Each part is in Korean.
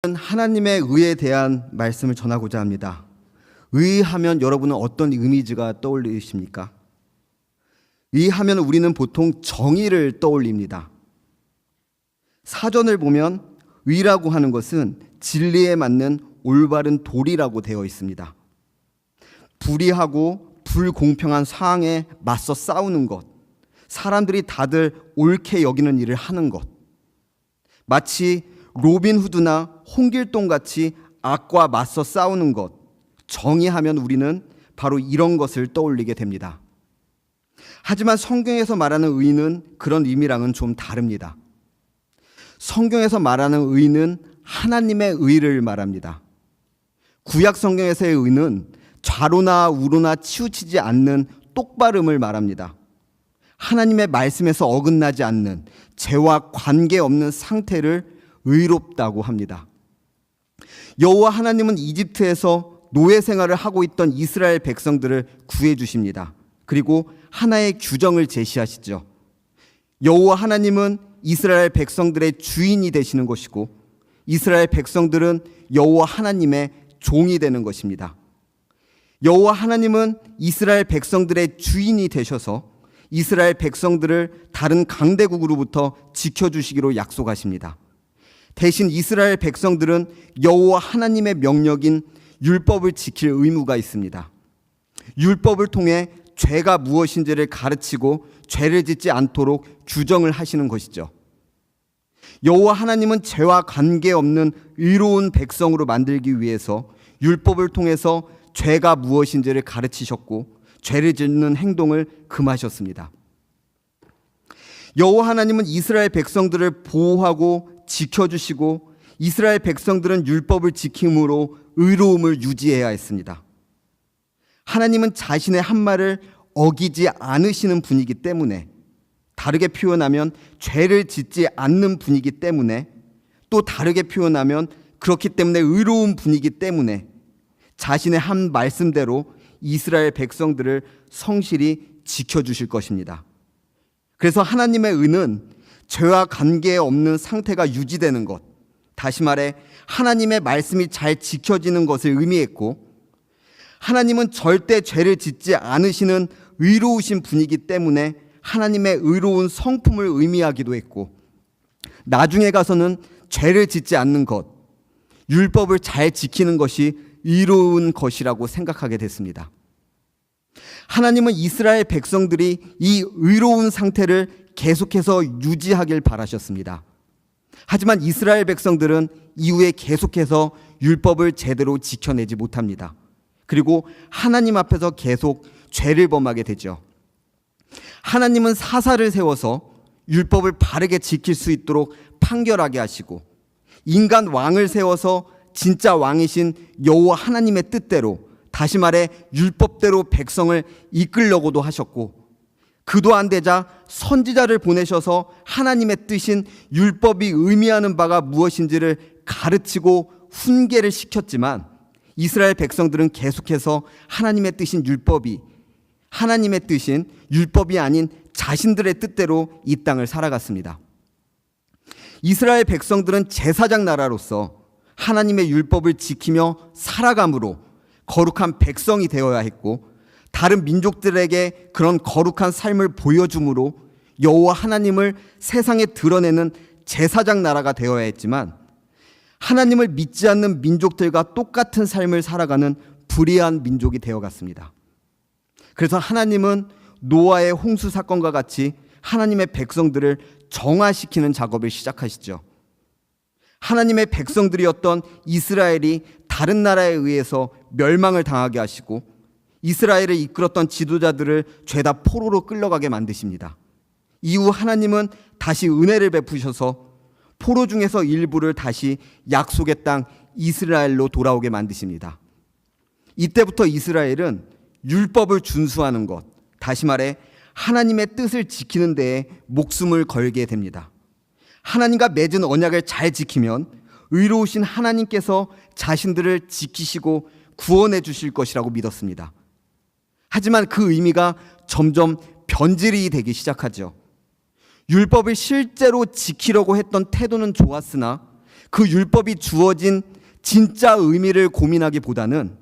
하나님의 의에 대한 말씀을 전하고자 합니다. 의하면 여러분은 어떤 이미지가 떠올리십니까? 의하면 우리는 보통 정의를 떠올립니다. 사전을 보면 의라고 하는 것은 진리에 맞는 올바른 도리라고 되어 있습니다. 불의하고 불공평한 상황에 맞서 싸우는 것, 사람들이 다들 옳게 여기는 일을 하는 것, 마치 로빈 후드나 홍길동 같이 악과 맞서 싸우는 것, 정의하면 우리는 바로 이런 것을 떠올리게 됩니다. 하지만 성경에서 말하는 의는 그런 의미랑은 좀 다릅니다. 성경에서 말하는 의는 하나님의 의를 말합니다. 구약 성경에서의 의는 좌로나 우로나 치우치지 않는 똑바름을 말합니다. 하나님의 말씀에서 어긋나지 않는 죄와 관계없는 상태를 의롭다고 합니다. 여호와 하나님은 이집트에서 노예 생활을 하고 있던 이스라엘 백성들을 구해 주십니다. 그리고 하나의 규정을 제시하시죠. 여호와 하나님은 이스라엘 백성들의 주인이 되시는 것이고 이스라엘 백성들은 여호와 하나님의 종이 되는 것입니다. 여호와 하나님은 이스라엘 백성들의 주인이 되셔서 이스라엘 백성들을 다른 강대국으로부터 지켜주시기로 약속하십니다. 대신 이스라엘 백성들은 여호와 하나님의 명령인 율법을 지킬 의무가 있습니다. 율법을 통해 죄가 무엇인지를 가르치고 죄를 짓지 않도록 규정을 하시는 것이죠. 여호와 하나님은 죄와 관계없는 의로운 백성으로 만들기 위해서 율법을 통해서 죄가 무엇인지를 가르치셨고 죄를 짓는 행동을 금하셨습니다. 여호와 하나님은 이스라엘 백성들을 보호하고 지켜주시고 이스라엘 백성들은 율법을 지킴으로 의로움을 유지해야 했습니다. 하나님은 자신의 한 말을 어기지 않으시는 분이기 때문에, 다르게 표현하면 죄를 짓지 않는 분이기 때문에, 또 다르게 표현하면 그렇기 때문에 의로운 분이기 때문에 자신의 한 말씀대로 이스라엘 백성들을 성실히 지켜주실 것입니다. 그래서 하나님의 의는 죄와 관계없는 상태가 유지되는 것, 다시 말해 하나님의 말씀이 잘 지켜지는 것을 의미했고, 하나님은 절대 죄를 짓지 않으시는 의로우신 분이기 때문에 하나님의 의로운 성품을 의미하기도 했고, 나중에 가서는 죄를 짓지 않는 것, 율법을 잘 지키는 것이 의로운 것이라고 생각하게 됐습니다. 하나님은 이스라엘 백성들이 이 의로운 상태를 계속해서 유지하길 바라셨습니다. 하지만 이스라엘 백성들은 이후에 계속해서 율법을 제대로 지켜내지 못합니다. 그리고 하나님 앞에서 계속 죄를 범하게 되죠. 하나님은 사사를 세워서 율법을 바르게 지킬 수 있도록 판결하게 하시고, 인간 왕을 세워서 진짜 왕이신 여호와 하나님의 뜻대로, 다시 말해 율법대로 백성을 이끌려고도 하셨고, 그도 안 되자 선지자를 보내셔서 하나님의 뜻인 율법이 의미하는 바가 무엇인지를 가르치고 훈계를 시켰지만, 이스라엘 백성들은 계속해서 하나님의 뜻인 율법이, 하나님의 뜻인 율법이 아닌 자신들의 뜻대로 이 땅을 살아갔습니다. 이스라엘 백성들은 제사장 나라로서 하나님의 율법을 지키며 살아감으로 거룩한 백성이 되어야 했고, 다른 민족들에게 그런 거룩한 삶을 보여줌으로 여호와 하나님을 세상에 드러내는 제사장 나라가 되어야 했지만, 하나님을 믿지 않는 민족들과 똑같은 삶을 살아가는 불의한 민족이 되어갔습니다. 그래서 하나님은 노아의 홍수 사건과 같이 하나님의 백성들을 정화시키는 작업을 시작하시죠. 하나님의 백성들이었던 이스라엘이 다른 나라에 의해서 멸망을 당하게 하시고, 이스라엘을 이끌었던 지도자들을 죄다 포로로 끌려가게 만드십니다. 이후 하나님은 다시 은혜를 베푸셔서 포로 중에서 일부를 다시 약속의 땅 이스라엘로 돌아오게 만드십니다. 이때부터 이스라엘은 율법을 준수하는 것, 다시 말해 하나님의 뜻을 지키는 데에 목숨을 걸게 됩니다. 하나님과 맺은 언약을 잘 지키면 의로우신 하나님께서 자신들을 지키시고 구원해 주실 것이라고 믿었습니다. 하지만 그 의미가 점점 변질이 되기 시작하죠. 율법을 실제로 지키려고 했던 태도는 좋았으나 그 율법이 주어진 진짜 의미를 고민하기보다는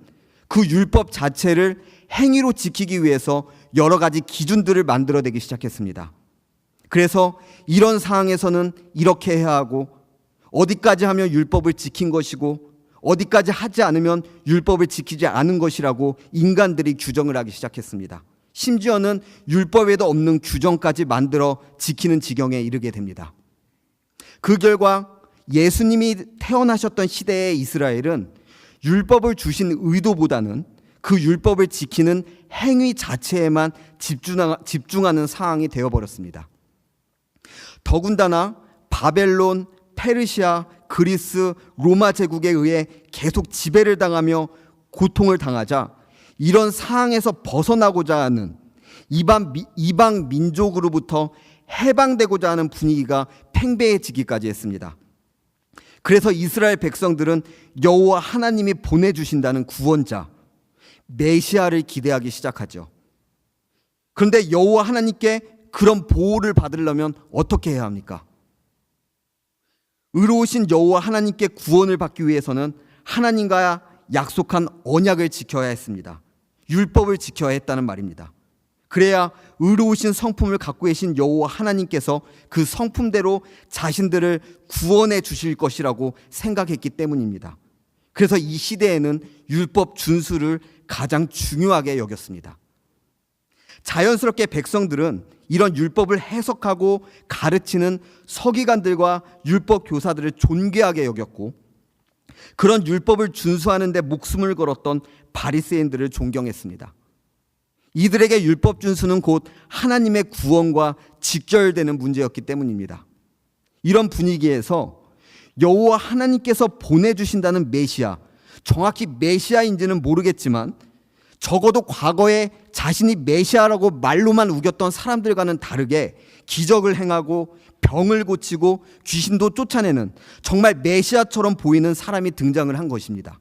그 율법 자체를 행위로 지키기 위해서 여러 가지 기준들을 만들어내기 시작했습니다. 그래서 이런 상황에서는 이렇게 해야 하고, 어디까지 하면 율법을 지킨 것이고 어디까지 하지 않으면 율법을 지키지 않은 것이라고 인간들이 규정을 하기 시작했습니다. 심지어는 율법에도 없는 규정까지 만들어 지키는 지경에 이르게 됩니다. 그 결과 예수님이 태어나셨던 시대의 이스라엘은 율법을 주신 의도보다는 그 율법을 지키는 행위 자체에만 집중하는 상황이 되어버렸습니다. 더군다나 바벨론, 페르시아, 그리스, 로마 제국에 의해 계속 지배를 당하며 고통을 당하자 이런 상황에서 벗어나고자 하는 이방 민족으로부터 해방되고자 하는 분위기가 팽배해지기까지 했습니다. 그래서 이스라엘 백성들은 여호와 하나님이 보내주신다는 구원자, 메시아를 기대하기 시작하죠. 그런데 여호와 하나님께 그런 보호를 받으려면 어떻게 해야 합니까? 의로우신 여호와 하나님께 구원을 받기 위해서는 하나님과 약속한 언약을 지켜야 했습니다. 율법을 지켜야 했다는 말입니다. 그래야 의로우신 성품을 갖고 계신 여호와 하나님께서 그 성품대로 자신들을 구원해 주실 것이라고 생각했기 때문입니다. 그래서 이 시대에는 율법 준수를 가장 중요하게 여겼습니다. 자연스럽게 백성들은 이런 율법을 해석하고 가르치는 서기관들과 율법 교사들을 존귀하게 여겼고, 그런 율법을 준수하는 데 목숨을 걸었던 바리새인들을 존경했습니다. 이들에게 율법 준수는 곧 하나님의 구원과 직결되는 문제였기 때문입니다. 이런 분위기에서 여호와 하나님께서 보내주신다는 메시아, 정확히 메시아인지는 모르겠지만 적어도 과거에 자신이 메시아라고 말로만 우겼던 사람들과는 다르게 기적을 행하고 병을 고치고 귀신도 쫓아내는 정말 메시아처럼 보이는 사람이 등장을 한 것입니다.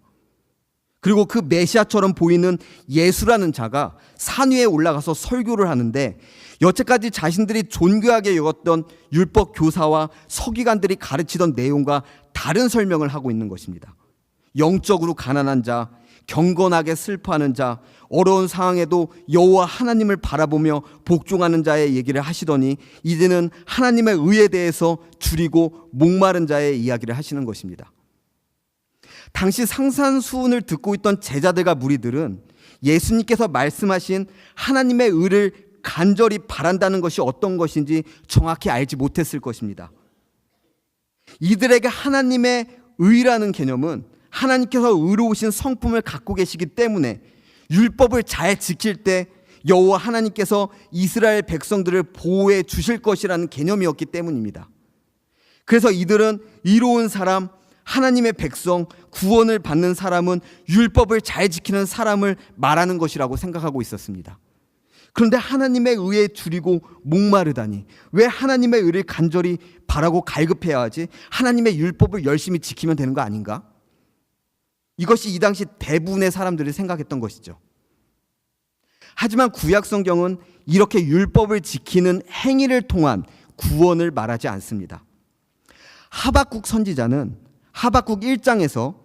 그리고 그 메시아처럼 보이는 예수라는 자가 산 위에 올라가서 설교를 하는데, 여태까지 자신들이 존귀하게 여겼던 율법 교사와 서기관들이 가르치던 내용과 다른 설명을 하고 있는 것입니다. 영적으로 가난한 자, 경건하게 슬퍼하는 자, 어려운 상황에도 여호와 하나님을 바라보며 복종하는 자의 얘기를 하시더니 이제는 하나님의 의에 대해서 줄이고 목마른 자의 이야기를 하시는 것입니다. 당시 상산수훈을 듣고 있던 제자들과 무리들은 예수님께서 말씀하신 하나님의 의를 간절히 바란다는 것이 어떤 것인지 정확히 알지 못했을 것입니다. 이들에게 하나님의 의라는 개념은 하나님께서 의로우신 성품을 갖고 계시기 때문에 율법을 잘 지킬 때 여호와 하나님께서 이스라엘 백성들을 보호해 주실 것이라는 개념이었기 때문입니다. 그래서 이들은 의로운 사람, 하나님의 백성, 구원을 받는 사람은 율법을 잘 지키는 사람을 말하는 것이라고 생각하고 있었습니다. 그런데 하나님의 의에 줄이고 목마르다니, 왜 하나님의 의를 간절히 바라고 갈급해야 하지? 하나님의 율법을 열심히 지키면 되는 거 아닌가? 이것이 이 당시 대부분의 사람들이 생각했던 것이죠. 하지만 구약 성경은 이렇게 율법을 지키는 행위를 통한 구원을 말하지 않습니다. 하박국 선지자는 하박국 1장에서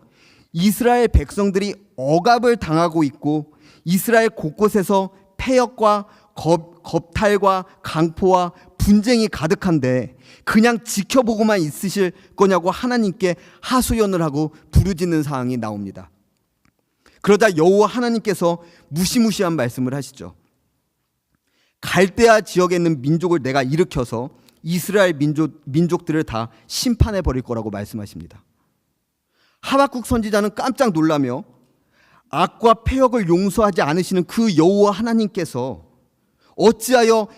이스라엘 백성들이 억압을 당하고 있고 이스라엘 곳곳에서 폐역과 겁탈과 강포와 분쟁이 가득한데 그냥 지켜보고만 있으실 거냐고 하나님께 하소연을 하고 부르짖는 상황이 나옵니다. 그러다 여호와 하나님께서 무시무시한 말씀을 하시죠. 갈대아 지역에 있는 민족을 내가 일으켜서 이스라엘 민족들을 다 심판해 버릴 거라고 말씀하십니다. 하박국 선지자는 깜짝 놀라며 악과 폐역을 용서하지 않으시는 그 여호와 하나님께서 어찌하여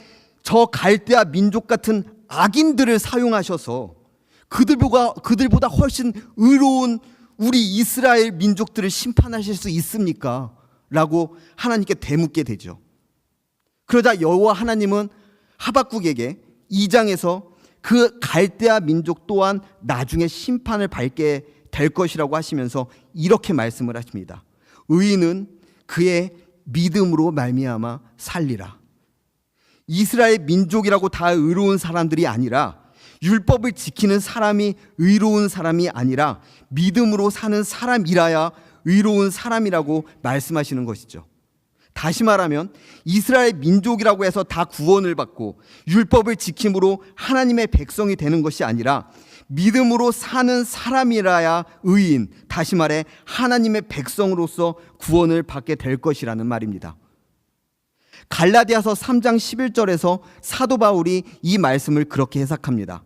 저 갈대아 민족 같은 악인들을 사용하셔서 그들보다 훨씬 의로운 우리 이스라엘 민족들을 심판하실 수 있습니까? 라고 하나님께 되묻게 되죠. 그러자 여호와 하나님은 하박국에게 2장에서 그 갈대아 민족 또한 나중에 심판을 받게 될 것이라고 하시면서 이렇게 말씀을 하십니다. 의인은 그의 믿음으로 말미암아 살리라. 이스라엘 민족이라고 다 의로운 사람들이 아니라 율법을 지키는 사람이 의로운 사람이 아니라 믿음으로 사는 사람이라야 의로운 사람이라고 말씀하시는 것이죠. 다시 말하면 이스라엘 민족이라고 해서 다 구원을 받고 율법을 지킴으로 하나님의 백성이 되는 것이 아니라 믿음으로 사는 사람이라야 의인, 다시 말해 하나님의 백성으로서 구원을 받게 될 것이라는 말입니다. 갈라디아서 3장 11절에서 사도 바울이 이 말씀을 그렇게 해석합니다.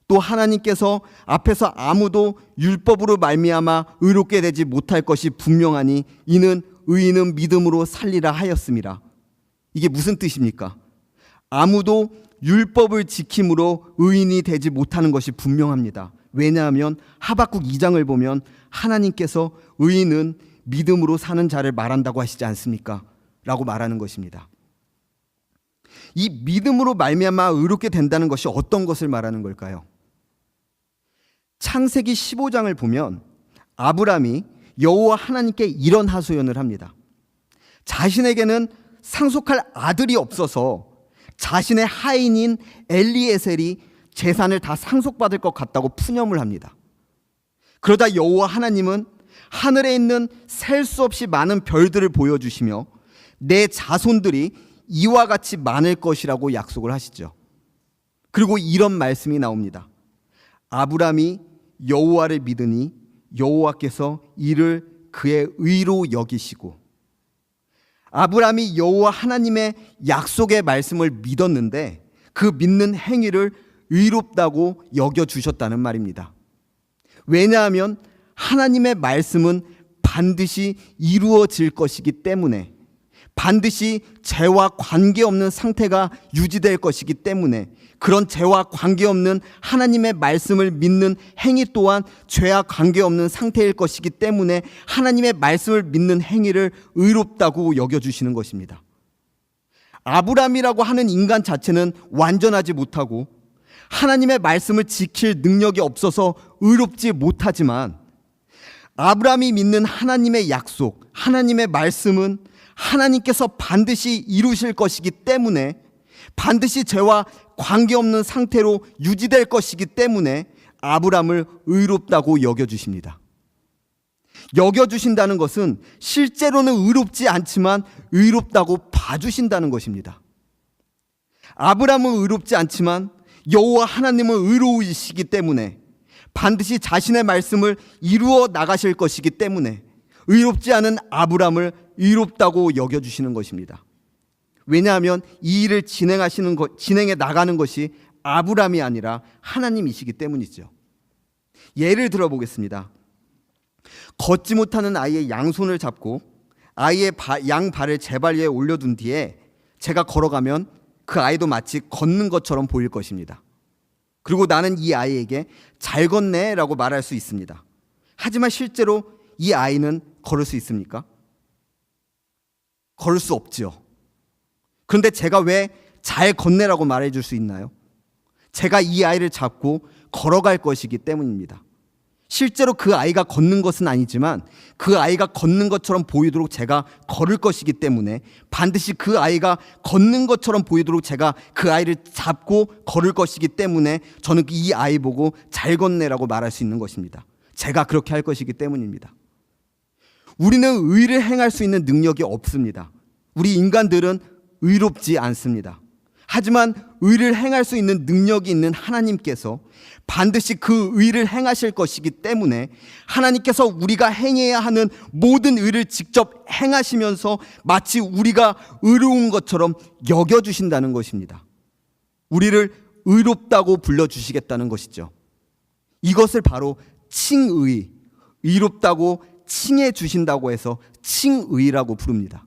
또 하나님께서 앞에서 아무도 율법으로 말미암아 의롭게 되지 못할 것이 분명하니 이는 의인은 믿음으로 살리라 하였습니다. 이게 무슨 뜻입니까? 아무도 율법을 지킴으로 의인이 되지 못하는 것이 분명합니다. 왜냐하면 하박국 2장을 보면 하나님께서 의인은 믿음으로 사는 자를 말한다고 하시지 않습니까? 라고 말하는 것입니다. 이 믿음으로 말미암아 의롭게 된다는 것이 어떤 것을 말하는 걸까요? 창세기 15장을 보면 아브람이 여호와 하나님께 이런 하소연을 합니다. 자신에게는 상속할 아들이 없어서 자신의 하인인 엘리에셀이 재산을 다 상속받을 것 같다고 푸념을 합니다. 그러다 여호와 하나님은 하늘에 있는 셀 수 없이 많은 별들을 보여주시며 내 자손들이 이와 같이 많을 것이라고 약속을 하시죠. 그리고 이런 말씀이 나옵니다. 아브람이 여호와를 믿으니 여호와께서 이를 그의 의로 여기시고, 아브람이 여호와 하나님의 약속의 말씀을 믿었는데 그 믿는 행위를 의롭다고 여겨주셨다는 말입니다. 왜냐하면 하나님의 말씀은 반드시 이루어질 것이기 때문에, 반드시 죄와 관계없는 상태가 유지될 것이기 때문에, 그런 죄와 관계없는 하나님의 말씀을 믿는 행위 또한 죄와 관계없는 상태일 것이기 때문에 하나님의 말씀을 믿는 행위를 의롭다고 여겨주시는 것입니다. 아브람이라고 하는 인간 자체는 완전하지 못하고 하나님의 말씀을 지킬 능력이 없어서 의롭지 못하지만, 아브람이 믿는 하나님의 약속, 하나님의 말씀은 하나님께서 반드시 이루실 것이기 때문에, 반드시 죄와 관계없는 상태로 유지될 것이기 때문에 아브람을 의롭다고 여겨주십니다. 여겨주신다는 것은 실제로는 의롭지 않지만 의롭다고 봐주신다는 것입니다. 아브람은 의롭지 않지만 여호와 하나님은 의로우시기 때문에, 반드시 자신의 말씀을 이루어 나가실 것이기 때문에 의롭지 않은 아브람을 의롭다고 여겨주시는 것입니다. 왜냐하면 이 일을 진행해 나가는 것이 아브람이 아니라 하나님이시기 때문이죠. 예를 들어 보겠습니다. 걷지 못하는 아이의 양손을 잡고 아이의 양발을 제 발 위에 올려둔 뒤에 제가 걸어가면 그 아이도 마치 걷는 것처럼 보일 것입니다. 그리고 나는 이 아이에게 잘 걷네 라고 말할 수 있습니다. 하지만 실제로 이 아이는 걸을 수 있습니까? 걸을 수 없지요. 그런데 제가 왜 잘 걷네라고 말해줄 수 있나요? 제가 이 아이를 잡고 걸어갈 것이기 때문입니다. 실제로 그 아이가 걷는 것은 아니지만 그 아이가 걷는 것처럼 보이도록 제가 걸을 것이기 때문에, 반드시 그 아이가 걷는 것처럼 보이도록 제가 그 아이를 잡고 걸을 것이기 때문에 저는 이 아이 보고 잘 걷네라고 말할 수 있는 것입니다. 제가 그렇게 할 것이기 때문입니다. 우리는 의를 행할 수 있는 능력이 없습니다. 우리 인간들은 의롭지 않습니다. 하지만 의를 행할 수 있는 능력이 있는 하나님께서 반드시 그 의를 행하실 것이기 때문에 하나님께서 우리가 행해야 하는 모든 의를 직접 행하시면서 마치 우리가 의로운 것처럼 여겨주신다는 것입니다. 우리를 의롭다고 불러주시겠다는 것이죠. 이것을 바로 칭의, 의롭다고 칭해 주신다고 해서 칭의라고 부릅니다.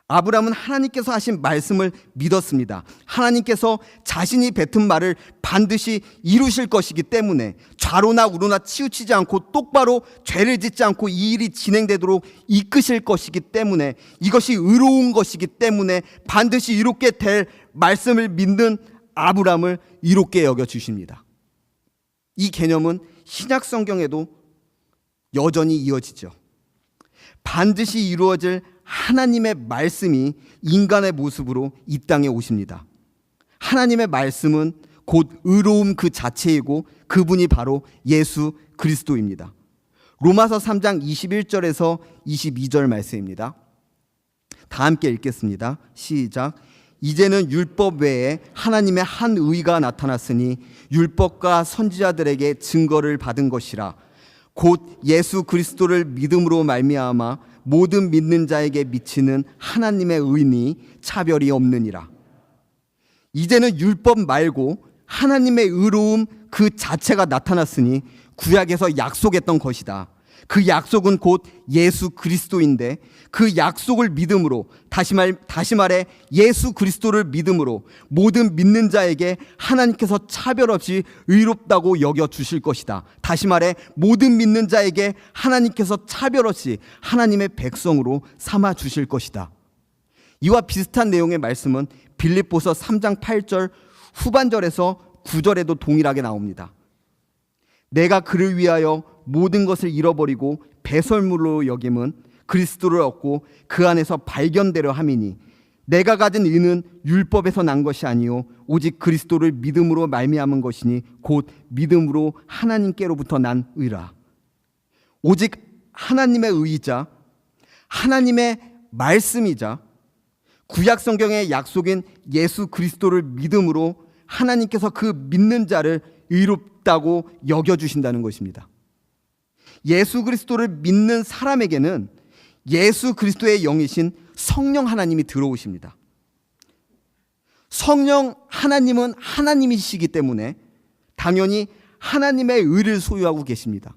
아브람은 하나님께서 하신 말씀을 믿었습니다. 하나님께서 자신이 뱉은 말을 반드시 이루실 것이기 때문에 좌로나 우로나 치우치지 않고 똑바로 죄를 짓지 않고 이 일이 진행되도록 이끄실 것이기 때문에, 이것이 의로운 것이기 때문에 반드시 이롭게 될 말씀을 믿는 아브람을 이롭게 여겨주십니다. 이 개념은 신약 성경에도 여전히 이어지죠. 반드시 이루어질 하나님의 말씀이 인간의 모습으로 이 땅에 오십니다. 하나님의 말씀은 곧 의로움 그 자체이고 그분이 바로 예수 그리스도입니다. 로마서 3장 21절에서 22절 말씀입니다. 다 함께 읽겠습니다. 시작. 이제는 율법 외에 하나님의 한 의가 나타났으니 율법과 선지자들에게 증거를 받은 것이라. 곧 예수 그리스도를 믿음으로 말미암아 모든 믿는 자에게 미치는 하나님의 의니 차별이 없느니라. 이제는 율법 말고 하나님의 의로움 그 자체가 나타났으니 구약에서 약속했던 것이다. 그 약속은 곧 예수 그리스도인데 그 약속을 믿음으로 다시 말해 예수 그리스도를 믿음으로 모든 믿는 자에게 하나님께서 차별 없이 의롭다고 여겨 주실 것이다. 다시 말해 모든 믿는 자에게 하나님께서 차별 없이 하나님의 백성으로 삼아 주실 것이다. 이와 비슷한 내용의 말씀은 빌립보서 3장 8절 후반절에서 9절에도 동일하게 나옵니다. 내가 그를 위하여 모든 것을 잃어버리고 배설물로 여김은 그리스도를 얻고 그 안에서 발견되려 함이니 내가 가진 의는 율법에서 난 것이 아니요 오직 그리스도를 믿음으로 말미암은 것이니 곧 믿음으로 하나님께로부터 난 의라. 오직 하나님의 의이자 하나님의 말씀이자 구약 성경의 약속인 예수 그리스도를 믿음으로 하나님께서 그 믿는 자를 의롭다고 여겨주신다는 것입니다. 예수 그리스도를 믿는 사람에게는 예수 그리스도의 영이신 성령 하나님이 들어오십니다. 성령 하나님은 하나님이시기 때문에 당연히 하나님의 의를 소유하고 계십니다.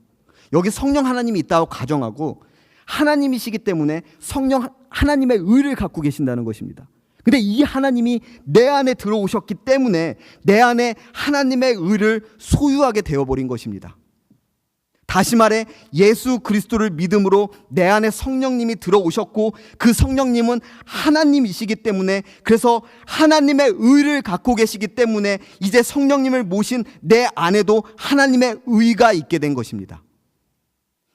여기 성령 하나님이 있다고 가정하고 하나님이시기 때문에 성령 하나님의 의를 갖고 계신다는 것입니다. 근데 이 하나님이 내 안에 들어오셨기 때문에 내 안에 하나님의 의를 소유하게 되어버린 것입니다. 다시 말해 예수 그리스도를 믿음으로 내 안에 성령님이 들어오셨고 그 성령님은 하나님이시기 때문에 그래서 하나님의 의를 갖고 계시기 때문에 이제 성령님을 모신 내 안에도 하나님의 의가 있게 된 것입니다.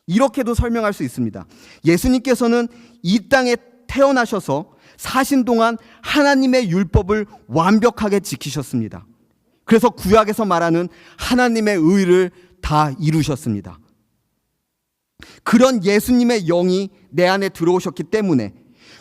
이렇게도 설명할 수 있습니다. 예수님께서는 이 땅에 태어나셔서 사신 동안 하나님의 율법을 완벽하게 지키셨습니다. 그래서 구약에서 말하는 하나님의 의를 다 이루셨습니다. 그런 예수님의 영이 내 안에 들어오셨기 때문에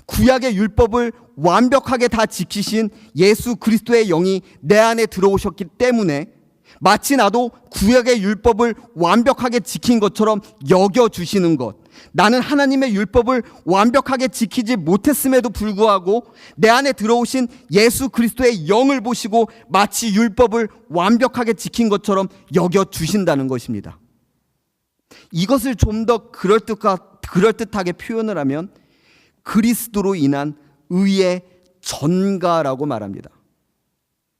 구약의 율법을 완벽하게 다 지키신 예수 그리스도의 영이 내 안에 들어오셨기 때문에 마치 나도 구약의 율법을 완벽하게 지킨 것처럼 여겨주시는 것, 나는 하나님의 율법을 완벽하게 지키지 못했음에도 불구하고 내 안에 들어오신 예수 그리스도의 영을 보시고 마치 율법을 완벽하게 지킨 것처럼 여겨주신다는 것입니다. 이것을 좀 더 그럴듯하게 표현을 하면 그리스도로 인한 의의 전가라고 말합니다.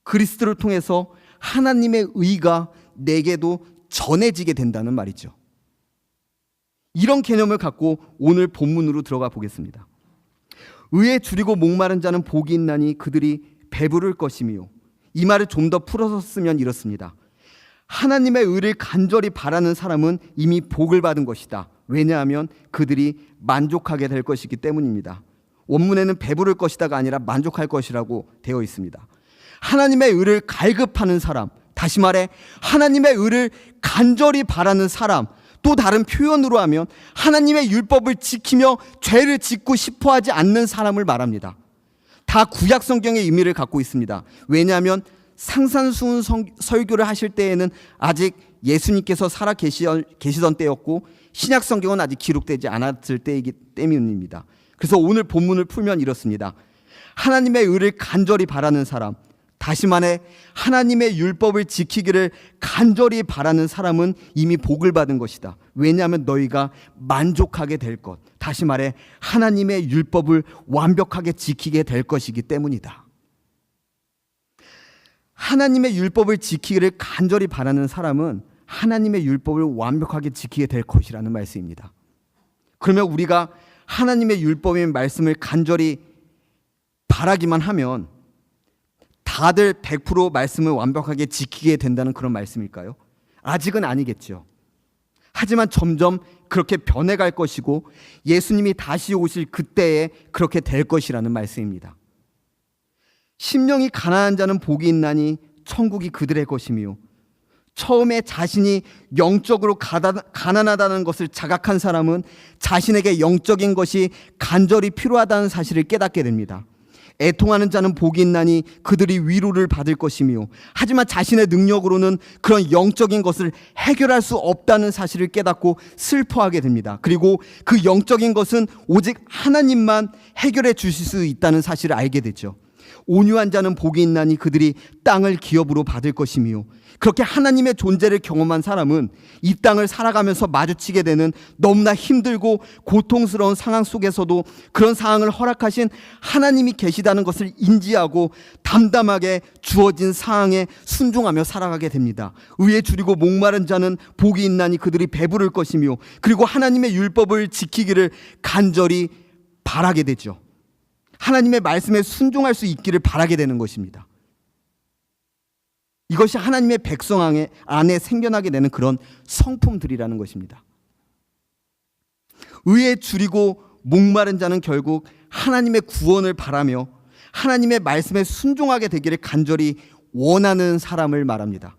그리스도를 통해서 하나님의 의가 내게도 전해지게 된다는 말이죠. 이런 개념을 갖고 오늘 본문으로 들어가 보겠습니다. 의에 줄이고 목마른 자는 복이 있나니 그들이 배부를 것이며, 이 말을 좀 더 풀어서 쓰면 이렇습니다. 하나님의 의를 간절히 바라는 사람은 이미 복을 받은 것이다. 왜냐하면 그들이 만족하게 될 것이기 때문입니다. 원문에는 배부를 것이다가 아니라 만족할 것이라고 되어 있습니다. 하나님의 의를 갈급하는 사람, 다시 말해 하나님의 의를 간절히 바라는 사람, 또 다른 표현으로 하면 하나님의 율법을 지키며 죄를 짓고 싶어하지 않는 사람을 말합니다. 다 구약 성경의 의미를 갖고 있습니다. 왜냐하면 상산수훈 설교를 하실 때에는 아직 예수님께서 살아 계시던 때였고 신약 성경은 아직 기록되지 않았을 때이기 때문입니다. 그래서 오늘 본문을 풀면 이렇습니다. 하나님의 의를 간절히 바라는 사람, 다시 말해 하나님의 율법을 지키기를 간절히 바라는 사람은 이미 복을 받은 것이다. 왜냐하면 너희가 만족하게 될 것, 다시 말해 하나님의 율법을 완벽하게 지키게 될 것이기 때문이다. 하나님의 율법을 지키기를 간절히 바라는 사람은 하나님의 율법을 완벽하게 지키게 될 것이라는 말씀입니다. 그러면 우리가 하나님의 율법인 말씀을 간절히 바라기만 하면 다들 100% 말씀을 완벽하게 지키게 된다는 그런 말씀일까요? 아직은 아니겠죠. 하지만 점점 그렇게 변해갈 것이고 예수님이 다시 오실 그때에 그렇게 될 것이라는 말씀입니다. 심령이 가난한 자는 복이 있나니 천국이 그들의 것이며 처음에 자신이 영적으로 가난하다는 것을 자각한 사람은 자신에게 영적인 것이 간절히 필요하다는 사실을 깨닫게 됩니다. 애통하는 자는 복이 있나니 그들이 위로를 받을 것이며 하지만 자신의 능력으로는 그런 영적인 것을 해결할 수 없다는 사실을 깨닫고 슬퍼하게 됩니다. 그리고 그 영적인 것은 오직 하나님만 해결해 주실 수 있다는 사실을 알게 되죠. 온유한 자는 복이 있나니 그들이 땅을 기업으로 받을 것이며 그렇게 하나님의 존재를 경험한 사람은 이 땅을 살아가면서 마주치게 되는 너무나 힘들고 고통스러운 상황 속에서도 그런 상황을 허락하신 하나님이 계시다는 것을 인지하고 담담하게 주어진 상황에 순종하며 살아가게 됩니다. 의에 줄이고 목마른 자는 복이 있나니 그들이 배부를 것이며 그리고 하나님의 율법을 지키기를 간절히 바라게 되죠. 하나님의 말씀에 순종할 수 있기를 바라게 되는 것입니다. 이것이 하나님의 백성 안에 생겨나게 되는 그런 성품들이라는 것입니다. 의에 줄이고 목마른 자는 결국 하나님의 구원을 바라며 하나님의 말씀에 순종하게 되기를 간절히 원하는 사람을 말합니다.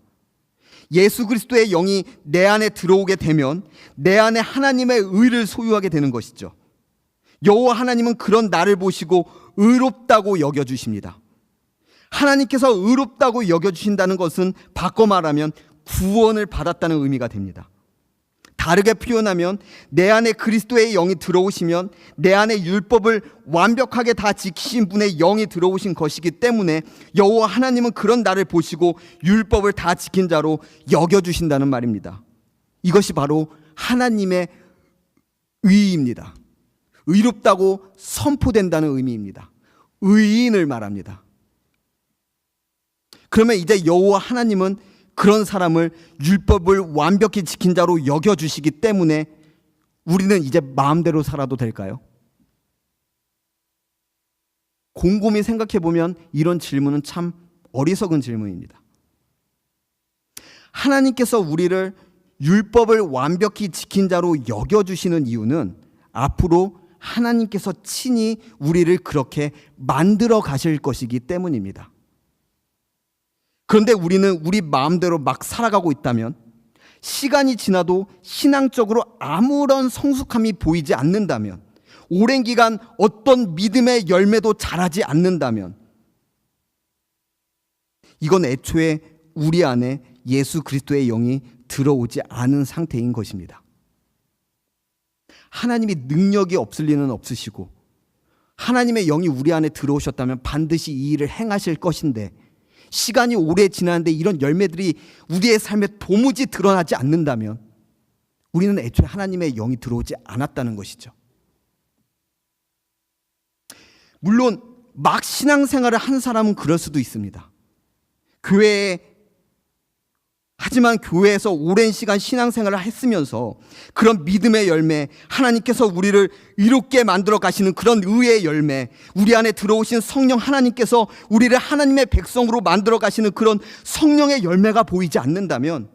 예수 그리스도의 영이 내 안에 들어오게 되면 내 안에 하나님의 의를 소유하게 되는 것이죠. 여호와 하나님은 그런 나를 보시고 의롭다고 여겨주십니다. 하나님께서 의롭다고 여겨주신다는 것은 바꿔 말하면 구원을 받았다는 의미가 됩니다. 다르게 표현하면 내 안에 그리스도의 영이 들어오시면 내 안에 율법을 완벽하게 다 지키신 분의 영이 들어오신 것이기 때문에 여호와 하나님은 그런 나를 보시고 율법을 다 지킨 자로 여겨주신다는 말입니다. 이것이 바로 하나님의 의입니다. 의롭다고 선포된다는 의미입니다. 의인을 말합니다. 그러면 이제 여호와 하나님은 그런 사람을 율법을 완벽히 지킨 자로 여겨주시기 때문에 우리는 이제 마음대로 살아도 될까요? 곰곰이 생각해 보면 이런 질문은 참 어리석은 질문입니다. 하나님께서 우리를 율법을 완벽히 지킨 자로 여겨주시는 이유는 앞으로 하나님께서 친히 우리를 그렇게 만들어 가실 것이기 때문입니다. 그런데 우리는 우리 마음대로 막 살아가고 있다면 시간이 지나도 신앙적으로 아무런 성숙함이 보이지 않는다면 오랜 기간 어떤 믿음의 열매도 자라지 않는다면 이건 애초에 우리 안에 예수 그리스도의 영이 들어오지 않은 상태인 것입니다. 하나님이 능력이 없을 리는 없으시고 하나님의 영이 우리 안에 들어오셨다면 반드시 이 일을 행하실 것인데 시간이 오래 지났는데 이런 열매들이 우리의 삶에 도무지 드러나지 않는다면 우리는 애초에 하나님의 영이 들어오지 않았다는 것이죠. 물론 막 신앙생활을 한 사람은 그럴 수도 있습니다. 하지만 교회에서 오랜 시간 신앙생활을 했으면서 그런 믿음의 열매, 하나님께서 우리를 의롭게 만들어 가시는 그런 의의 열매, 우리 안에 들어오신 성령 하나님께서 우리를 하나님의 백성으로 만들어 가시는 그런 성령의 열매가 보이지 않는다면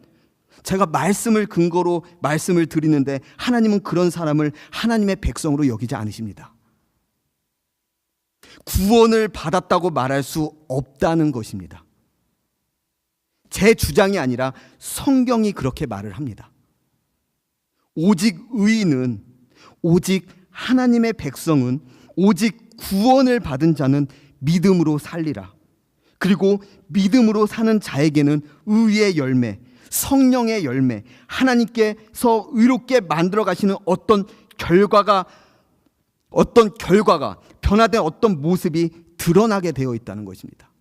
제가 말씀을 근거로 말씀을 드리는데 하나님은 그런 사람을 하나님의 백성으로 여기지 않으십니다. 구원을 받았다고 말할 수 없다는 것입니다. 제 주장이 아니라 성경이 그렇게 말을 합니다. 오직 의인은, 오직 하나님의 백성은, 오직 구원을 받은 자는 믿음으로 살리라. 그리고 믿음으로 사는 자에게는 의의 열매, 성령의 열매, 하나님께서 의롭게 만들어 가시는 어떤 결과가 변화된 어떤 모습이 드러나게 되어 있다는 것입니다.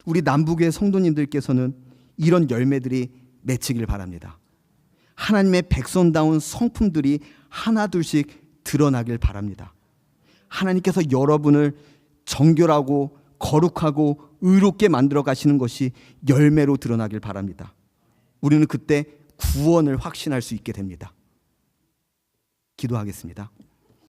우리 남부교회 성도님들께서는 이런 열매들이 맺히길 바랍니다. 하나님의 백성다운 성품들이 하나둘씩 드러나길 바랍니다. 하나님께서 여러분을 정결하고 거룩하고 의롭게 만들어 가시는 것이 열매로 드러나길 바랍니다. 우리는 그때 구원을 확신할 수 있게 됩니다. 기도하겠습니다.